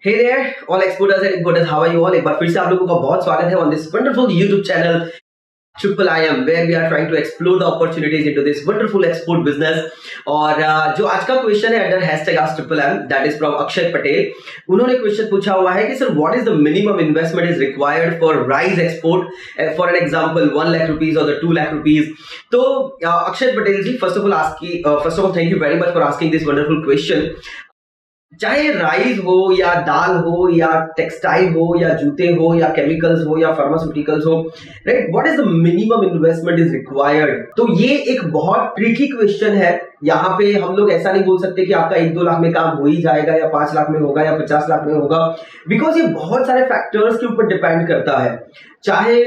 Hey there, all exporters and importers, how are you all? एक बार फिर से आप लोगों का बहुत स्वागत है on this wonderful YouTube channel Triple IM, where we are trying to explore the opportunities into this wonderful export business. और जो आज का क्वेश्चन है under hashtag ask triple M, that is from Akshay Patel. उन्होंने क्वेश्चन पूछा हुआ है कि sir what is the minimum investment is required for rice export, for an example 1 lakh rupees और द 2 लाख रुपीस. तो Akshay Patel ji, first of all thank you very much for asking this wonderful question. चाहे rice हो या दाल हो या टेक्सटाइल हो या जूते हो या केमिकल्स हो या फार्मास्यूटिकल्स हो, right, what is the minimum investment is required. तो ये एक बहुत ट्रिकी क्वेश्चन है. यहाँ पे हम लोग ऐसा नहीं बोल सकते कि आपका 1-2 लाख में काम हो ही जाएगा या 5 लाख में होगा या 50 लाख में होगा, बिकॉज ये बहुत सारे फैक्टर्स के ऊपर डिपेंड करता है. चाहे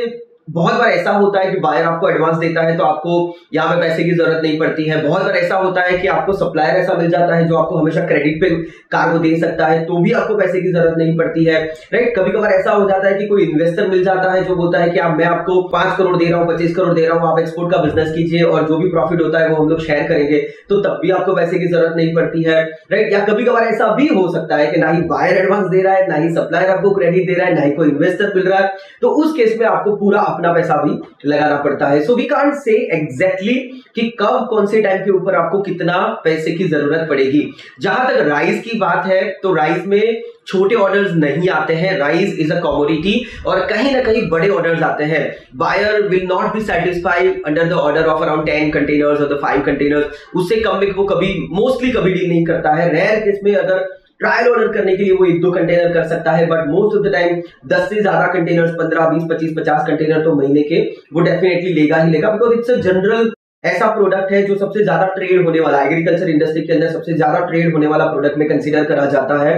बहुत बार ऐसा होता है कि बायर आपको एडवांस देता है तो आपको यहाँ पे पैसे की जरूरत नहीं पड़ती है. बहुत बार ऐसा होता है कि आपको सप्लायर ऐसा मिल जाता है जो आपको हमेशा क्रेडिट पे कार्गो दे सकता है, तो भी आपको पैसे की जरूरत नहीं पड़ती है, राइट. कभी कभार ऐसा हो जाता है कि कोई इन्वेस्टर मिल जाता है जो बोलता है कि आप मैं आपको 5 करोड़ दे रहा हूँ, 25 करोड़ दे रहा हूँ, आप एक्सपोर्ट का बिजनेस कीजिए और जो भी प्रॉफिट होता है वो हम लोग शेयर करेंगे, तो तब भी आपको पैसे की जरूरत नहीं पड़ती है, राइट. या कभी कभार ऐसा भी हो सकता है कि ना ही बायर एडवांस दे रहा है, ना ही सप्लायर आपको क्रेडिट दे रहा है, ना ही कोई इन्वेस्टर मिल रहा है, तो उस केस में आपको पूरा अपना पैसा भी लगाना पड़ता है. So we can't say exactly कि कब कौन से टाइम के ऊपर आपको कितना पैसे की जरूरत पड़ेगी. जहां तक राइस की बात है तो राइस में छोटे ऑर्डर्स नहीं आते हैं. राइस इज अ कमोडिटी और कहीं ना कहीं बड़े ऑर्डर्स आते हैं. Buyer will not be satisfied under the order of around 10 containers और द 5 कंटेनर्स. उससे कम में वो कभी मोस्टली कभी डील नहीं करता है. रेयर केस में अगर ट्रायल ऑर्डर करने के लिए वो 1-2 कंटेनर कर सकता है, but most of the time 10 से ज्यादा कंटेनर्स, 15, 20, 25, 50 कंटेनर तो महीने के वो डेफिनेटली लेगा ही लेगा, बिकॉज इट्स अ जनरल ऐसा प्रोडक्ट है जो सबसे ज्यादा ट्रेड होने वाला, एग्रीकल्चर इंडस्ट्री के अंदर सबसे ज्यादा ट्रेड होने वाला प्रोडक्ट में कंसीडर करा जाता है.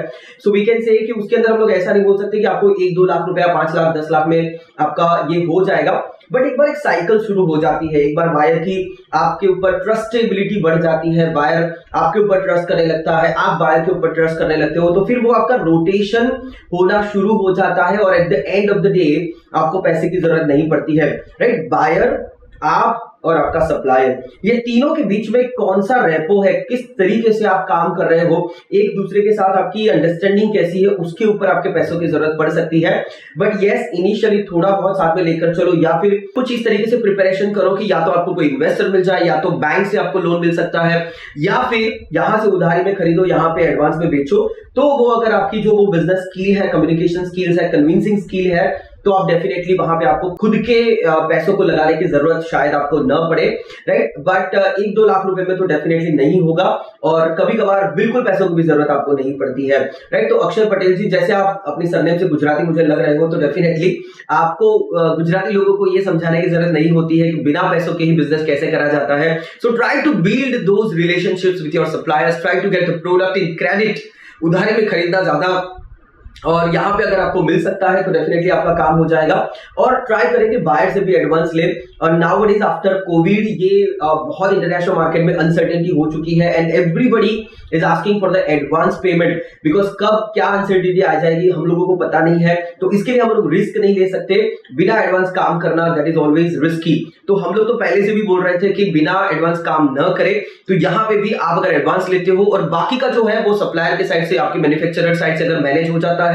सो वी कैन से कि उसके अंदर हम लोग ऐसा नहीं बोल सकते कि आपको 1-2 लाख रुपया, 5 लाख, 10 लाख में आपका ये हो जाएगा. बट एक बार एक साइकिल शुरू हो जाती है, एक बार बायर की आपके ऊपर ट्रस्टेबिलिटी बढ़ जाती है, बायर आपके ऊपर ट्रस्ट करने लगता है, आप बायर के ऊपर ट्रस्ट करने लगते हो, तो फिर वो आपका रोटेशन होना शुरू हो जाता है और at the end of the day आपको पैसे की जरूरत नहीं पड़ती है, राइट. बायर, आप और आपका सप्लायर, ये तीनों के बीच में कौन सा रेपो है, किस तरीके से आप काम कर रहे हो, एक दूसरे के साथ आपकी अंडरस्टैंडिंग कैसी है, उसके ऊपर आपके पैसों की जरूरत पड़ सकती है. बट यस, इनिशियली थोड़ा बहुत साथ में लेकर चलो, या फिर कुछ इस तरीके से प्रिपरेशन करो कि या तो आपको कोई इन्वेस्टर मिल जाए, या तो बैंक से आपको लोन मिल सकता है, या फिर यहां से उधारी में खरीदो, यहां पे एडवांस में बेचो. तो वो अगर आपकी जो वो बिजनेस स्किल है, कम्युनिकेशन स्किल्स है, कन्विंसिंग स्किल है, तो आप डेफिनेटली वहां पे आपको खुद के पैसों को लगाने की जरूरत शायद आपको न पड़े, राइट. बट 1-2 लाख रुपए में तो डेफिनेटली नहीं होगा और कभी कभार बिल्कुल पैसों की भी जरूरत आपको नहीं पड़ती है, राइट. तो अक्षय पटेल जी, जैसे आप अपनी सरनेम से गुजराती मुझे लग रहे हो, तो डेफिनेटली आपको गुजराती लोगों को ये समझाने की जरूरत नहीं होती है कि बिना पैसों के ही बिजनेस कैसे करा जाता है. So try to build those relationships with your suppliers, try to get the product in credit. उधारी में खरीदना ज्यादा, और यहाँ पे अगर आपको मिल सकता है तो डेफिनेटली आपका काम हो जाएगा. और ट्राई करें कि बायर से भी एडवांस ले. और नाउअडेज आफ्टर कोविड ये बहुत इंटरनेशनल मार्केट में अनसर्टेनिटी हो चुकी है and everybody is asking for the advance payment, because कब क्या अनसर्टेनिटी आ जाएगी हम लोगों को पता नहीं है. तो इसके लिए हम लोग रिस्क नहीं ले सकते. बिना एडवांस काम करना दैट इज ऑलवेज रिस्की. तो हम लोग तो पहले से भी बोल रहे थे कि बिना एडवांस काम न करें. तो यहाँ पे भी आप अगर एडवांस लेते हो और बाकी का जो है वो सप्लायर के साइड से, आपके मैन्युफैक्चरर साइड से अगर मैनेज हो जाता है,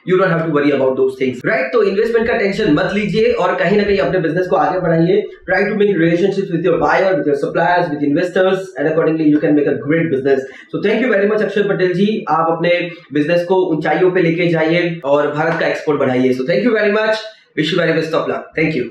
you don't have to worry about those things, right? तो इन्वेस्टमेंट का टेंशन मत लीजिए और कहीं ना कहीं अपने बिजनेस को आगे बढ़ाइए. Try to make relationships with your buyer, with your suppliers, with investors, and accordingly you can make a great business. So thank you very much Akshay Patel जी. आप अपने बिजनेस को ऊंचाइयों पे लेके जाइए और भारत का एक्सपोर्ट बढ़ाइए. So thank you very much. Wish you very best of luck. Thank you.